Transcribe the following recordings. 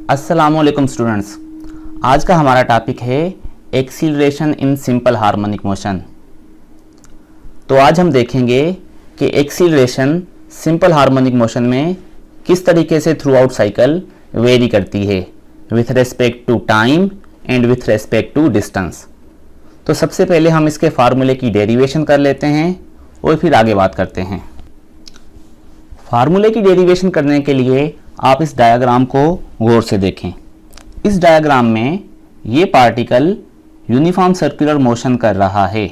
अस्सलामुअलैकुम स्टूडेंट्स, आज का हमारा टॉपिक है एक्सीलरेशन इन सिंपल हार्मोनिक मोशन। तो आज हम देखेंगे कि एक्सीलरेशन सिंपल हार्मोनिक मोशन में किस तरीके से थ्रू आउट साइकिल वेरी करती है with respect to time and with respect to distance. तो सबसे पहले हम इसके फार्मूले की डेरिवेशन कर लेते हैं और फिर आगे बात करते हैं। फार्मूले की डेरिवेशन करने के लिए आप इस डायग्राम को गौर से देखें। इस डायग्राम में ये पार्टिकल यूनिफॉर्म सर्कुलर मोशन कर रहा है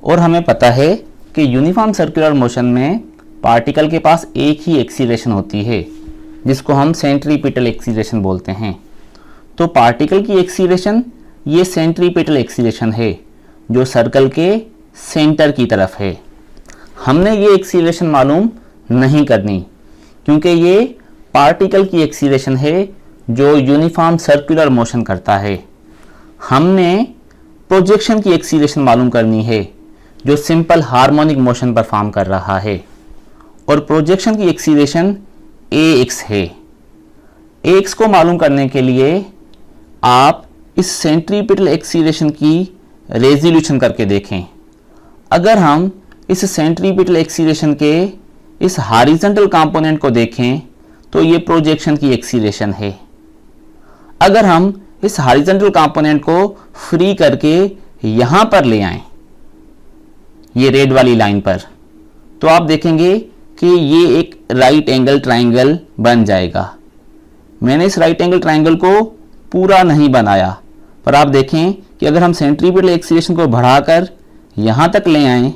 और हमें पता है कि यूनिफॉर्म सर्कुलर मोशन में पार्टिकल के पास एक ही एक्सीलरेशन होती है जिसको हम सेंट्रीपिटल एक्सीलरेशन बोलते हैं। तो पार्टिकल की एक्सीलरेशन ये सेंट्रीपिटल एक्सीलरेशन है जो सर्कल के सेंटर की तरफ है। हमने ये एक्सीलरेशन मालूम नहीं करनी क्योंकि ये पार्टिकल की एक्सीलरेशन है जो यूनिफॉर्म सर्कुलर मोशन करता है। हमने प्रोजेक्शन की एक्सीलरेशन मालूम करनी है जो सिंपल हार्मोनिक मोशन परफॉर्म कर रहा है और प्रोजेक्शन की एक्सीलरेशन ax है। ax को मालूम करने के लिए आप इस सेंट्रीपिटल एक्सीलरेशन की रेजोल्यूशन करके देखें। अगर हम इस सेंट्रीपिटल एक्सीलरेशन के इस हॉरिजॉन्टल कंपोनेंट को देखें तो ये प्रोजेक्शन की एक्सीलरेशन है। अगर हम इस हॉरिजॉन्टल कंपोनेंट को फ्री करके यहां पर ले आएं, ये रेड वाली लाइन पर, तो आप देखेंगे कि ये एक राइट एंगल ट्रायंगल बन जाएगा। मैंने इस राइट एंगल ट्रायंगल को पूरा नहीं बनाया, पर आप देखें कि अगर हम सेंट्रीपिटल एक्सीलरेशन को बढ़ाकर यहां तक ले आएं,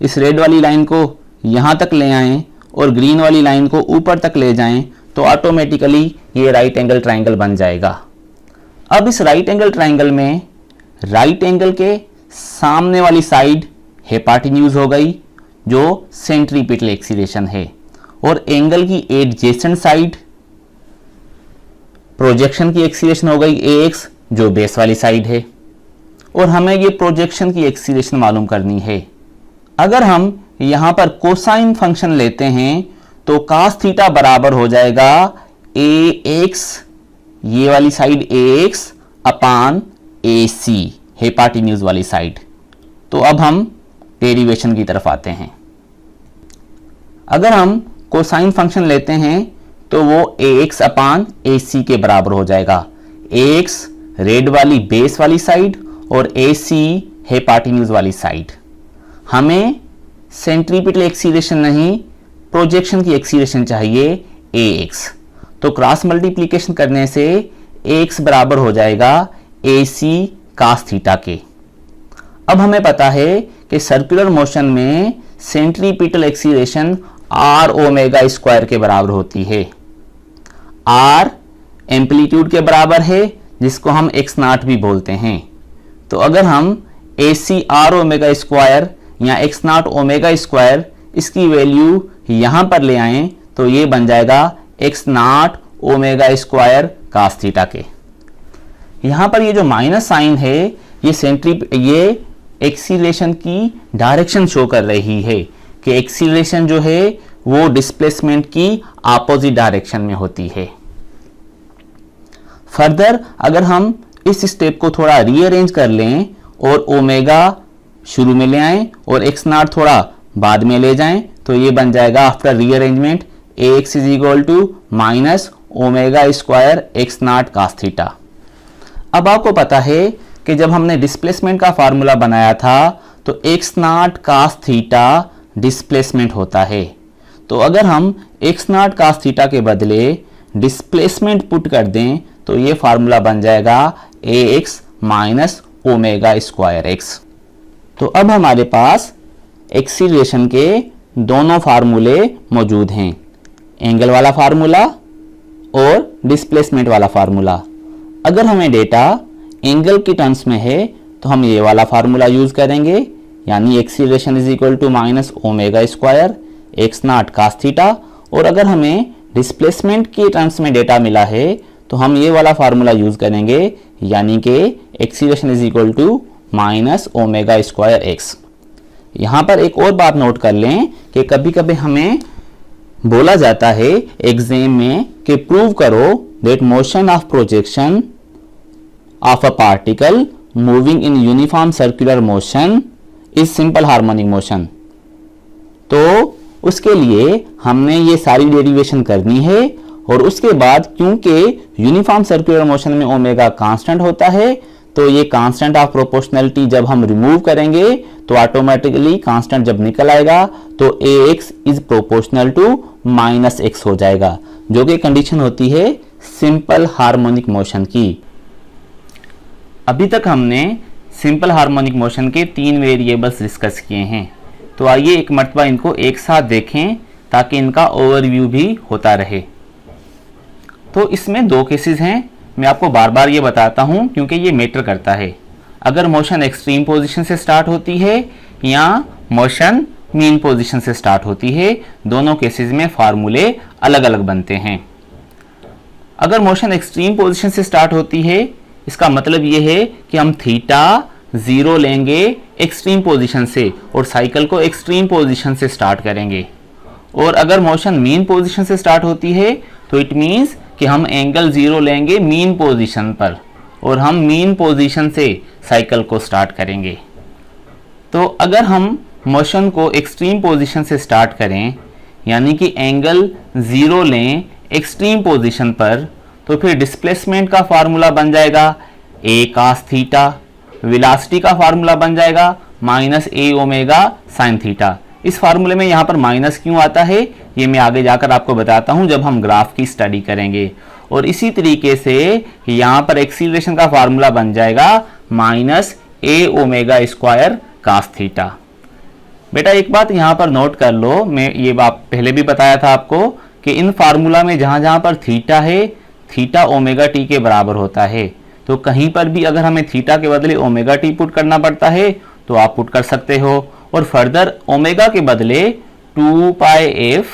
इस रेड वाली लाइन को यहां तक ले आएं और ग्रीन वाली लाइन को ऊपर तक ले जाएं तो ऑटोमेटिकली ये राइट एंगल ट्रायंगल बन जाएगा। अब इस राइट एंगल ट्रायंगल में राइट एंगल के सामने वाली साइड हेपाटिन्यूज हो गई जो सेंट्रीपिटल एक्सीलरेशन है और एंगल की एडजेसेंट साइड प्रोजेक्शन की एक्सीलरेशन हो गई ax जो बेस वाली साइड है और हमें ये प्रोजेक्शन की एक्सीलरेशन मालूम करनी है। अगर हम यहां पर कोसाइन फंक्शन लेते हैं तो cos थीटा बराबर हो जाएगा ax, ये वाली साइड ax अपान ac हेपाटिन्यूज वाली साइड। तो अब हम डेरिवेशन की तरफ आते हैं। अगर हम कोसाइन फंक्शन लेते हैं तो वो ax अपान ac के बराबर हो जाएगा। ax रेड वाली बेस वाली साइड और ac हेपाटिन्यूज वाली साइड। हमें सेंट्रीपिटल एक्सीलरेशन नहीं, प्रोजेक्शन की एक्सीलरेशन चाहिए ax। तो क्रॉस मल्टीप्लिकेशन करने से ax बराबर हो जाएगा ac cos थीटा के। अब हमें पता है कि सर्कुलर मोशन में centripetal acceleration r omega square के बराबर होती है। r एम्पलीट्यूड के बराबर है जिसको हम x नॉट भी बोलते हैं। तो अगर हम ac r ओमेगा स्क्वायर या x नॉट ओमेगा स्क्वायर इसकी वैल्यू यहां पर ले आएं तो ये बन जाएगा x not omega square cos theta के। यहां पर ये जो माइनस साइन है ये एक्सीलरेशन की डायरेक्शन शो कर रही है कि एक्सीलरेशन जो है वो डिस्प्लेसमेंट की अपोजिट डायरेक्शन में होती है। फर्दर अगर हम इस स्टेप को थोड़ा रीअरेंज कर लें और ओमेगा शुरू में ले आएं और x नॉट थोड़ा बाद में ले जाएं तो ये बन जाएगा after rearrangement ax is equal to minus omega square x naught cos theta. अब आपको पता है कि जब हमने डिस्प्लेसमेंट का फार्मूला बनाया था तो x naught cos theta displacement होता है। तो अगर हम x नॉट cos थीटा के बदले डिस्प्लेसमेंट पुट कर दें तो ये फार्मूला बन जाएगा ax minus omega square x। तो अब हमारे पास एक्सीलरेशन के दोनों फार्मूले मौजूद हैं, एंगल वाला फार्मूला और डिस्प्लेसमेंट वाला फार्मूला। अगर हमें डेटा एंगल की टर्म्स में है तो हम ये वाला फार्मूला यूज करेंगे, यानी acceleration is equal to minus omega square x naught cos theta. और अगर हमें डिस्प्लेसमेंट की टर्म्स में डेटा मिला है तो हम ये वाला फार्मूला यूज करेंगे, यानी कि acceleration is equal to minus omega square x। यहां पर एक और बात नोट कर लें कि कभी कभी हमें बोला जाता है एग्जाम में कि प्रूव करो that motion of projection of a particle moving in uniform circular motion is simple harmonic motion. तो उसके लिए हमने ये सारी डेरिवेशन करनी है और उसके बाद क्योंकि यूनिफॉर्म सर्कुलर मोशन में ओमेगा कांस्टेंट होता है तो ये कांस्टेंट ऑफ प्रोपोर्शनलिटी जब हम रिमूव करेंगे तो ऑटोमेटिकली कांस्टेंट जब निकल आएगा तो ax is proportional to -x हो जाएगा, जो कि कंडीशन होती है सिंपल हार्मोनिक मोशन की। अभी तक हमने सिंपल हार्मोनिक मोशन के 3 वेरिएबल्स डिस्कस किए हैं, तो आइए एक मर्तबा इनको एक साथ देखें ताकि इनका ओवरव्यू भी होता रहे। तो इसमें 2 केसेस हैं, मैं आपको बार बार ये बताता हूँ क्योंकि ये मैटर करता है। अगर मोशन एक्सट्रीम पोजीशन से स्टार्ट होती है या मोशन मीन पोजीशन से स्टार्ट होती है, दोनों केसेस में फार्मूले अलग अलग बनते हैं। अगर मोशन एक्सट्रीम पोजीशन से स्टार्ट होती है इसका मतलब ये है कि हम थीटा 0 लेंगे एक्सट्रीम पोजीशन से और साइकिल को एक्सट्रीम पोजीशन से स्टार्ट करेंगे। और अगर मोशन मीन पोजीशन से स्टार्ट होती है तो इट मीन्स कि हम एंगल 0 लेंगे मीन पोजीशन पर और हम मीन पोजीशन से साइकिल को स्टार्ट करेंगे। तो अगर हम मोशन को एक्सट्रीम पोजीशन से स्टार्ट करें यानी कि एंगल 0 लें एक्सट्रीम पोजीशन पर, तो फिर डिस्प्लेसमेंट का फार्मूला बन जाएगा a cos थीटा, वेलोसिटी का फार्मूला बन जाएगा -a ओमेगा sin थीटा। इस फार्मूले में यहाँ पर माइनस क्यों आता है ये मैं आगे जाकर आपको बताता हूँ जब हम ग्राफ की स्टडी करेंगे। और इसी तरीके से यहाँ पर एक्सीलरेशन का फार्मूला बन जाएगा -a omega square cos theta. बेटा एक बात यहाँ पर नोट कर लो, मैं ये बात पहले भी बताया था आपको कि इन फार्मूला में जहाँ जहाँ पर थीटा है थीटा ओमेगा टी के बराबर होता है, तो कहीं पर भी अगर हमें थीटा के बदले ओमेगा टी पुट करना पड़ता है तो आप पुट कर सकते हो। और फर्दर ओमेगा के बदले 2 पाई एफ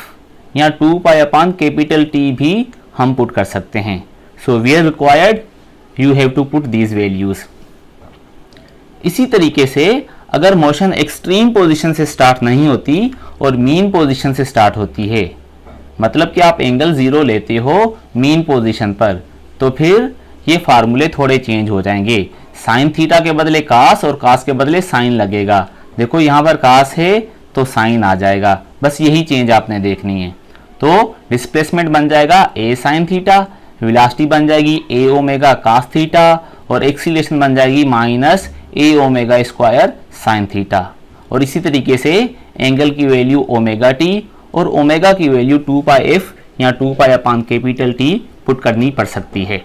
या 2 पाई अपॉन कैपिटल टी भी हम पुट कर सकते हैं। So where required you have to put these values. इसी तरीके से अगर मोशन एक्सट्रीम पोजीशन से स्टार्ट नहीं होती और मीन पोजीशन से स्टार्ट होती है, मतलब कि आप एंगल 0 लेते हो मीन पोजीशन पर, तो फिर ये फार्मूले थोड़े चेंज हो जाएंगे। साइन थीटा के बदले कास और कास के बदले साइन लगेगा। देखो यहाँ पर कास है तो साइन आ जाएगा, बस यही चेंज आपने देखनी है। तो डिस्प्लेसमेंट बन जाएगा a साइन थीटा, वेलोसिटी बन जाएगी a ओमेगा कास थीटा और एक्सीलरेशन बन जाएगी -a omega square sine theta. और इसी तरीके से एंगल की वैल्यू ओमेगा टी और ओमेगा की वैल्यू 2 पाई एफ या 2 pi upon capital T put करनी पड़ सकती है।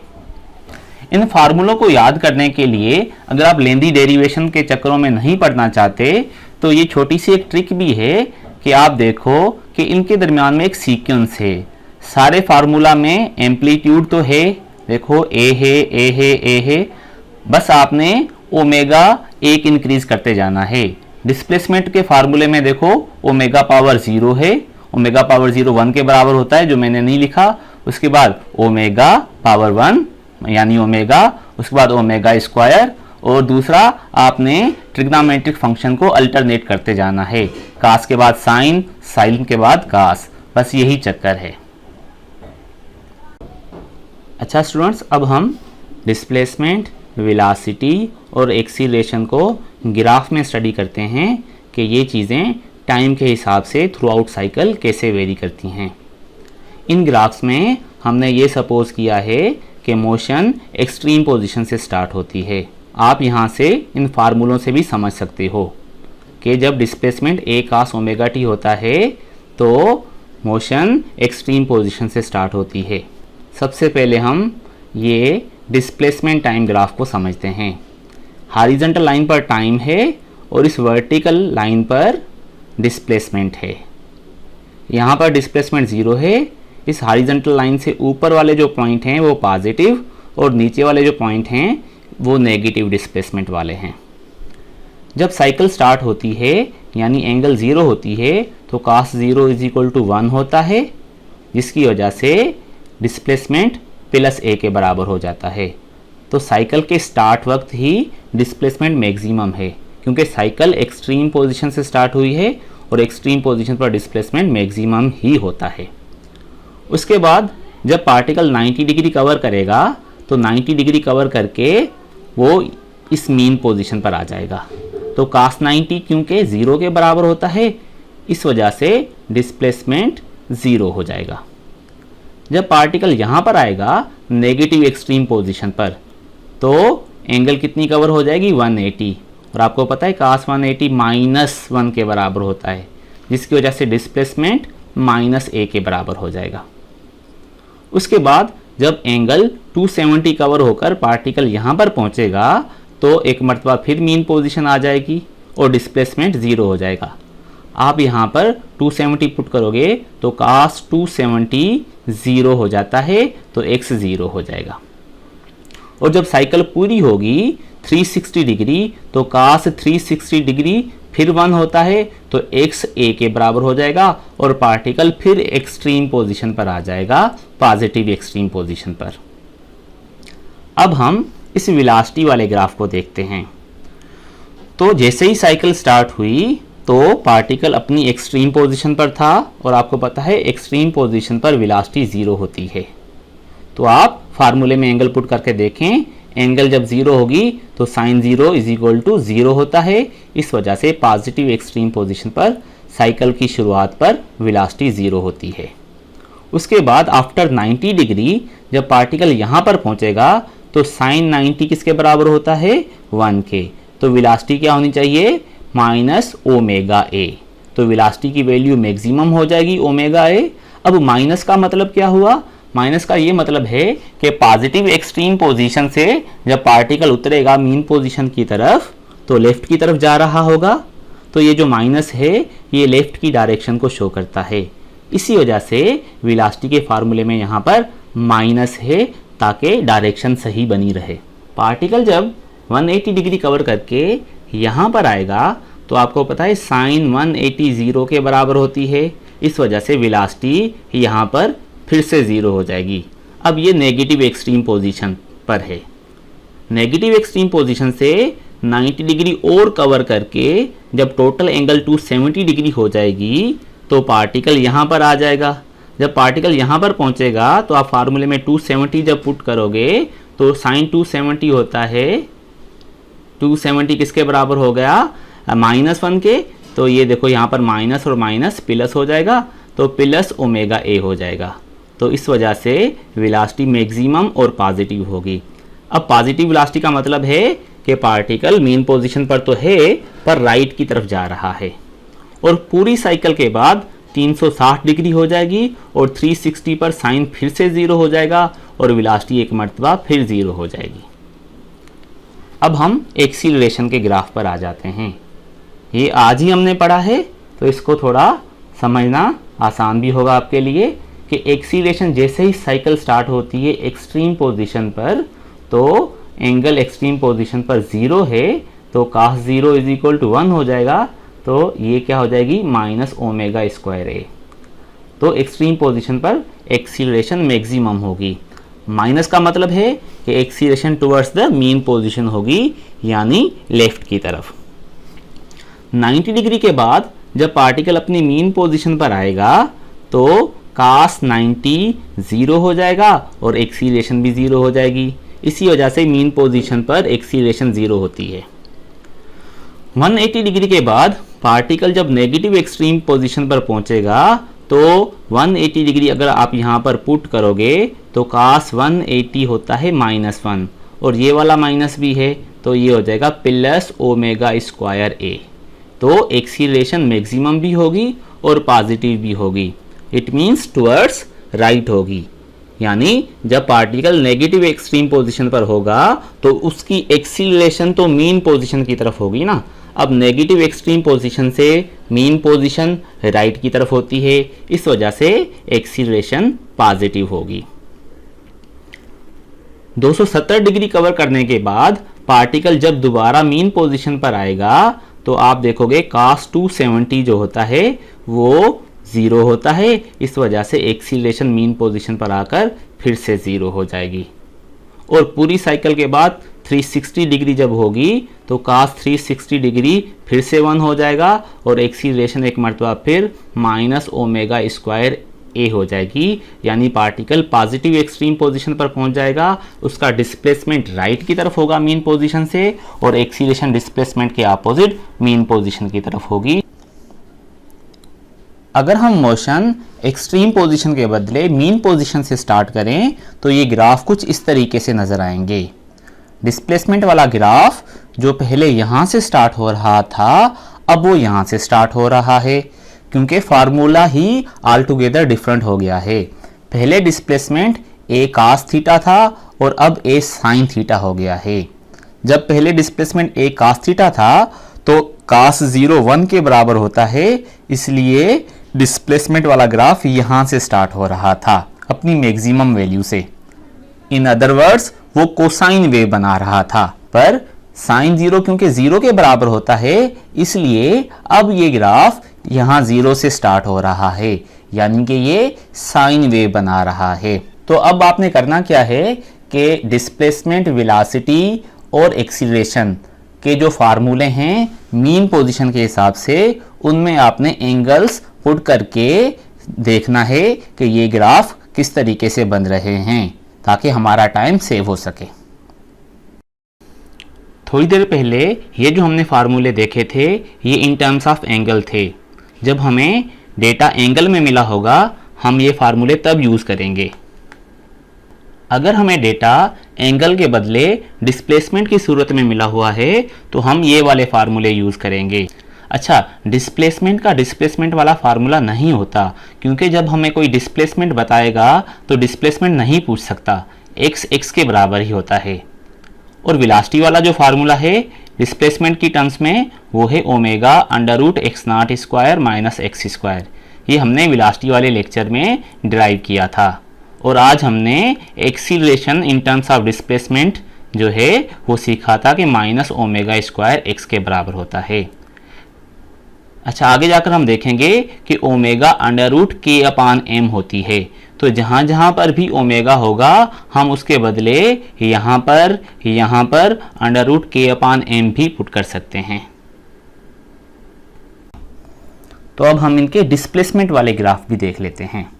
इन फार्मूलों को याद करने के लिए अगर आप लेंदी डेरिवेशन के चक्करों में नहीं पढ़ना चाहते तो ये छोटी सी एक ट्रिक भी है कि आप देखो कि इनके दरमियान में एक सीक्वेंस है। सारे फार्मूला में एम्पलीट्यूड तो है, देखो ए है ए है ए है, बस आपने ओमेगा 1 इंक्रीज करते जाना है। डिस्प्लेसमेंट के फार्मूले में देखो ओमेगा पावर 0 है, ओमेगा पावर 0 1 के बराबर होता है जो मैंने नहीं लिखा। उसके बाद ओमेगा पावर 1 यानी ओमेगा, उसके बाद ओमेगा स्क्वायर और दूसरा आपने ट्रिग्नोमेट्रिक फंक्शन को अल्टरनेट करते जाना है। कास के बाद साइन, साइन के बाद कास, बस यही चक्कर है। अच्छा स्टूडेंट्स, अब हम डिस्प्लेसमेंट, वेलोसिटी और एक्सीलरेशन को ग्राफ में स्टडी करते हैं कि ये चीज़ें टाइम के हिसाब से थ्रू आउट साइकिल कैसे वेरी करती हैं। इन ग्राफ्स में हमने ये सपोज किया है कि मोशन एक्सट्रीम पोजीशन से स्टार्ट होती है। आप यहाँ से इन फार्मूलों से भी समझ सकते हो कि जब displacement a cos omega T होता है तो मोशन एक्सट्रीम पोजीशन से स्टार्ट होती है। सबसे पहले हम ये डिस्प्लेसमेंट टाइम ग्राफ को समझते हैं। हॉरिजॉन्टल लाइन पर टाइम है और इस वर्टिकल लाइन पर डिस्प्लेसमेंट है। यहाँ पर डिस्प्लेसमेंट 0 है। इस हॉरिजॉन्टल लाइन से ऊपर वाले जो पॉइंट हैं वो पॉजिटिव और नीचे वाले जो पॉइंट हैं वो नेगेटिव डिस्प्लेसमेंट वाले हैं। जब साइकिल स्टार्ट होती है यानी एंगल 0 होती है तो cos 0 = 1 होता है, जिसकी वजह से डिस्प्लेसमेंट +a के बराबर हो जाता है। तो साइकिल के स्टार्ट वक्त ही डिस्प्लेसमेंट मैक्सिमम है क्योंकि साइकिल एक्सट्रीम पोजीशन से स्टार्ट हुई है और एक्सट्रीम पोजीशन पर डिस्प्लेसमेंट मैक्सिमम ही होता है। उसके बाद जब पार्टिकल 90 डिग्री कवर करेगा तो 90 डिग्री कवर करके वो इस मीन पोजीशन पर आ जाएगा। तो cos 90 क्योंकि 0 के बराबर होता है, इस वजह से डिस्प्लेसमेंट 0 हो जाएगा। जब पार्टिकल यहाँ पर आएगा नेगेटिव एक्सट्रीम पोजीशन पर, तो एंगल कितनी कवर हो जाएगी 180, और आपको पता है cos 180 -1 के बराबर होता है, जिसकी वजह से डिस्प्लेसमेंट -a के बराबर हो जाएगा। उसके बाद जब एंगल 270 कवर होकर पार्टिकल यहाँ पर पहुँचेगा तो एक मर्तबा फिर मीन पोजीशन आ जाएगी और डिस्प्लेसमेंट 0 हो जाएगा। आप यहाँ पर 270 पुट करोगे तो cos 270 0 हो जाता है, तो x 0 हो जाएगा। और जब साइकिल पूरी होगी 360 डिग्री तो cos 360 डिग्री फिर 1 होता है, तो x a के बराबर हो जाएगा और पार्टिकल फिर एक्सट्रीम पोजीशन पर आ जाएगा, पॉजिटिव एक्सट्रीम पोजीशन पर। अब हम इस वेलोसिटी वाले ग्राफ को देखते हैं। तो जैसे ही साइकिल स्टार्ट हुई तो पार्टिकल अपनी एक्सट्रीम पोजीशन पर था, और आपको पता है एक्सट्रीम पोजीशन पर वेलोसिटी 0 होती है। तो आप फार्मूले में एंगल पुट करके देखें, एंगल जब 0 होगी तो साइन 0 = 0 होता है। इस वजह से पॉजिटिव एक्सट्रीम पोजीशन पर साइकिल की शुरुआत पर वेलोसिटी 0 होती है। उसके बाद आफ्टर 90 डिग्री जब पार्टिकल यहाँ पर पहुँचेगा तो साइन 90 किसके बराबर होता है 1 के, तो वेलोसिटी क्या होनी चाहिए -ओमेगा-a। तो वेलोसिटी की वैल्यू मैक्सिमम हो जाएगी ओमेगा-a। अब माइनस का मतलब क्या हुआ, माइनस का ये मतलब है कि पॉजिटिव एक्सट्रीम पोजीशन से जब पार्टिकल उतरेगा मीन पोजीशन की तरफ तो लेफ्ट की तरफ जा रहा होगा, तो ये जो माइनस है ये लेफ्ट की डायरेक्शन को शो करता है। इसी वजह से वेलोसिटी के फार्मूले में यहाँ पर माइनस है ताकि डायरेक्शन सही बनी रहे। पार्टिकल जब 180 डिग्री कवर करके यहाँ पर आएगा तो आपको पता है साइन 180 0 के बराबर होती है, इस वजह से वेलोसिटी यहाँ पर फिर से 0 हो जाएगी। अब ये नेगेटिव एक्सट्रीम पोजीशन पर है। नेगेटिव एक्सट्रीम पोजीशन से 90 डिग्री और कवर करके जब टोटल एंगल 270 डिग्री हो जाएगी तो पार्टिकल यहाँ पर आ जाएगा। जब पार्टिकल यहाँ पर पहुँचेगा तो आप फार्मूले में 270 जब पुट करोगे तो साइन 270 होता है, 270 किसके बराबर हो गया -1 के, तो ये देखो यहाँ पर माइनस और माइनस प्लस हो जाएगा, तो प्लस ओमेगा-a हो जाएगा। तो इस वजह से वेलोसिटी मैक्सिमम और पॉजिटिव होगी। अब पॉजिटिव वेलोसिटी का मतलब है कि पार्टिकल मेन पोजीशन पर तो है पर राइट की तरफ जा रहा है, और पूरी साइकिल के बाद 360 डिग्री हो जाएगी और 360 पर साइन फिर से 0 हो जाएगा और वेलोसिटी एक मर्तबा फिर 0 हो जाएगी। अब हम एक्सीलरेशन के ग्राफ पर आ जाते हैं। ये आज ही हमने पढ़ा है तो इसको थोड़ा समझना आसान भी होगा आपके लिए कि एक्सीलरेशन जैसे ही साइकिल स्टार्ट होती है एक्सट्रीम पोजीशन पर, तो एंगल एक्सट्रीम पोजीशन पर 0 है, तो cos 0 = 1 हो जाएगा, तो ये क्या हो जाएगी -ओमेगा²a। तो एक्सट्रीम पोजीशन पर एक्सीलरेशन मैक्सिमम होगी। माइनस का मतलब है कि acceleration towards the mean position होगी, यानी लेफ्ट की तरफ। 90 डिग्री के बाद जब पार्टिकल अपनी मीन पोजीशन पर आएगा तो cos 90 0 हो जाएगा और एक्सीलरेशन भी 0 हो जाएगी। इसी वजह से मीन पोजीशन पर एक्सीलरेशन 0 होती है। 180 डिग्री के बाद पार्टिकल जब नेगेटिव एक्सट्रीम पोजीशन पर पहुंचेगा तो 180 डिग्री अगर आप यहाँ पर पुट करोगे तो cos 180 होता है -1, और ये वाला माइनस भी है तो ये हो जाएगा प्लस ओमेगा²a। तो एक्सीलरेशन मैक्सिमम भी होगी और पॉजिटिव भी होगी, इट मीन्स टुवर्ड्स राइट होगी। यानी जब पार्टिकल नेगेटिव एक्सट्रीम पोजीशन पर होगा तो उसकी एक्सीलरेशन तो मीन पोजीशन की तरफ होगी ना। अब नेगेटिव एक्सट्रीम पोजीशन से मीन पोजीशन राइट की तरफ होती है, इस वजह से एक्सीलरेशन पॉजिटिव होगी। 270 डिग्री कवर करने के बाद पार्टिकल जब दोबारा मीन पोजीशन पर आएगा तो आप देखोगे cos 270 जो होता है वो 0 होता है, इस वजह से एक्सीलरेशन मीन पोजीशन पर आकर फिर से 0 हो जाएगी। और पूरी साइकिल के बाद 360 डिग्री जब होगी तो cos 360 डिग्री फिर से 1 हो जाएगा और एक्सीलरेशन एक मरतबा फिर -ओमेगा² ए हो जाएगी, यानी पार्टिकल पॉजिटिव एक्सट्रीम पोजीशन पर पहुंच जाएगा, उसका डिस्प्लेसमेंट राइट की तरफ होगा मीन पोजीशन से, और एक्सीलरेशन डिस्प्लेसमेंट के अपोजिट मीन पोजीशन की तरफ होगी। अगर हम मोशन एक्सट्रीम पोजीशन के बदले मीन पोजीशन से स्टार्ट करें तो ये ग्राफ कुछ इस तरीके से नजर आएंगे। डिस्प्लेसमेंट वाला ग्राफ जो पहले यहाँ से स्टार्ट हो रहा था, अब वो यहाँ से स्टार्ट हो रहा है, क्योंकि फार्मूला ही ऑल टुगेदर डिफरेंट हो गया है। पहले डिस्प्लेसमेंट ए कास थीटा था और अब ए साइन थीटा हो गया है। जब पहले डिस्प्लेसमेंट ए कास थीटा था तो कास 0 1 के बराबर होता है, इसलिए डिस्प्लेसमेंट वाला ग्राफ यहां से स्टार्ट हो रहा था अपनी मैक्सिमम वैल्यू से। इन अदर वर्ड्स वो कोसाइन वेव बना रहा था, पर साइन 0 क्योंकि 0 के बराबर होता है, इसलिए अब ये ग्राफ यहां 0 से स्टार्ट हो रहा है, यानी कि ये साइन वेव बना रहा है। तो अब आपने करना क्या है कि डिस्प्लेसमेंट, वेलोसिटी और एक्सीलरेशन के जो फार्मूले हैं मीन पोजीशन के हिसाब से, उनमें आपने एंगल्स पुट करके देखना है कि ये ग्राफ किस तरीके से बन रहे हैं, ताकि हमारा टाइम सेव हो सके। थोड़ी देर पहले ये जो हमने फार्मूले देखे थे ये इन टर्म्स ऑफ एंगल थे। जब हमें डेटा एंगल में मिला होगा हम ये फार्मूले तब यूज करेंगे। अगर हमें डेटा एंगल के बदले डिस्प्लेसमेंट की सूरत में मिला हुआ है तो हम ये वाले फार्मूले यूज करेंगे। अच्छा, डिस्प्लेसमेंट का डिस्प्लेसमेंट वाला फार्मूला नहीं होता, क्योंकि जब हमें कोई डिस्प्लेसमेंट बताएगा तो डिस्प्लेसमेंट नहीं पूछ सकता, एक्स एक्स के बराबर ही होता है। और वेलोसिटी वाला जो फार्मूला है डिस्प्लेसमेंट की टर्म्स में वो है omega under root x naught square minus x square. ये हमने वेलोसिटी वाले लेक्चर में डिराइव किया था। और आज हमने acceleration in terms of displacement जो है वो सीखा था कि माइनस ओमेगा स्क्वायर एक्स के बराबर होता है। अच्छा, आगे जाकर हम देखेंगे कि ओमेगा अंडर रूट के अपान एम होती है, तो जहां जहां पर भी ओमेगा होगा हम उसके बदले यहां पर अंडर रूट के अपान एम भी पुट कर सकते हैं। तो अब हम इनके डिस्प्लेसमेंट वाले ग्राफ भी देख लेते हैं।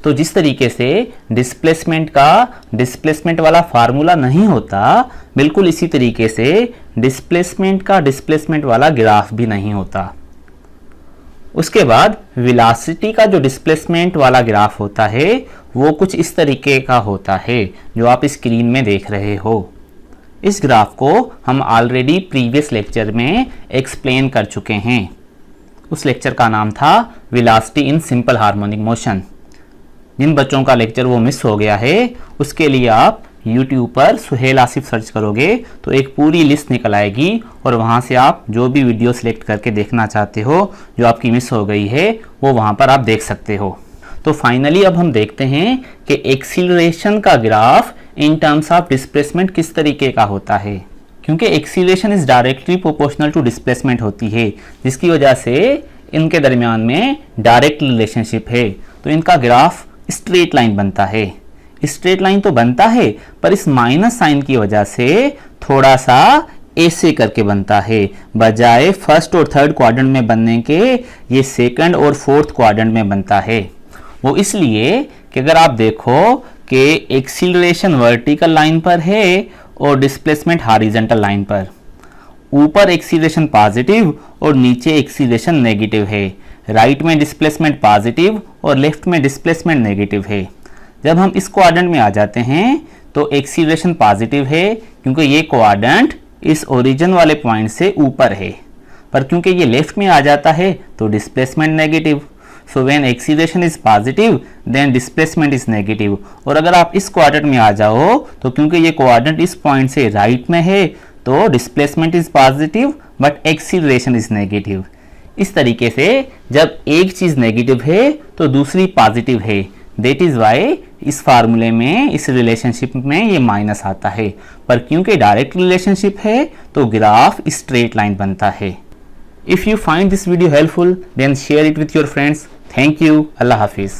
तो जिस तरीके से डिस्प्लेसमेंट वाला फार्मूला नहीं होता, बिल्कुल इसी तरीके से डिस्प्लेसमेंट का डिस्प्लेसमेंट वाला ग्राफ भी नहीं होता। उसके बाद वेलोसिटी का जो डिस्प्लेसमेंट वाला ग्राफ होता है वो कुछ इस तरीके का होता है जो आप स्क्रीन में देख रहे हो। इस ग्राफ को हम ऑलरेडी प्रीवियस लेक्चर में एक्सप्लेन कर चुके हैं। उस लेक्चर का नाम था velocity in simple harmonic motion. जिन बच्चों का लेक्चर वो मिस हो गया है उसके लिए आप YouTube पर सुहेल आसिफ सर्च करोगे तो एक पूरी लिस्ट निकल आएगी और वहाँ से आप जो भी वीडियो सिलेक्ट करके देखना चाहते हो जो आपकी मिस हो गई है वो वहाँ पर आप देख सकते हो। तो फाइनली अब हम देखते हैं कि एक्सीलरेशन का graph in terms of displacement किस तरीके का होता है, क्योंकि acceleration is directly proportional to displacement होती है, जिसकी वजह से इनके दरमियान में डायरेक्ट रिलेशनशिप है। तो इनका ग्राफ स्ट्रेट लाइन बनता है। स्ट्रेट लाइन तो बनता है पर इस माइनस साइन की वजह से थोड़ा सा ऐसे करके बनता है, बजाय फर्स्ट और थर्ड क्वाड्रेंट में बनने के ये सेकंड और फोर्थ क्वाड्रेंट में बनता है। वो इसलिए कि अगर आप देखो कि एक्सीलरेशन वर्टिकल लाइन पर है और डिस्प्लेसमेंट हॉरिजॉन्टल लाइन पर, ऊपर एक्सीलरेशन पॉजिटिव और नीचे एक्सीलरेशन नेगेटिव है, राइट में डिस्प्लेसमेंट पॉजिटिव और लेफ्ट में डिस्प्लेसमेंट नेगेटिव है। जब हम इस क्वाड्रेंट में आ जाते हैं तो एक्सीलरेशन पॉजिटिव है क्योंकि ये क्वाड्रेंट इस ओरिजिन वाले पॉइंट से ऊपर है, पर क्योंकि ये लेफ्ट में आ जाता है तो displacement negative. So when acceleration is positive then displacement is negative. और अगर आप इस क्वाड्रेंट में आ जाओ तो क्योंकि ये क्वाड्रेंट इस पॉइंट से राइट में है तो displacement is positive but acceleration is negative. इस तरीके से जब एक चीज नेगेटिव है तो दूसरी पॉजिटिव है, दैट इज वाई इस फार्मूले में, इस रिलेशनशिप में ये माइनस आता है। पर क्योंकि डायरेक्ट रिलेशनशिप है तो ग्राफ स्ट्रेट लाइन बनता है। If you find this video helpful then share it with your friends. Thank you. अल्लाह हाफिज।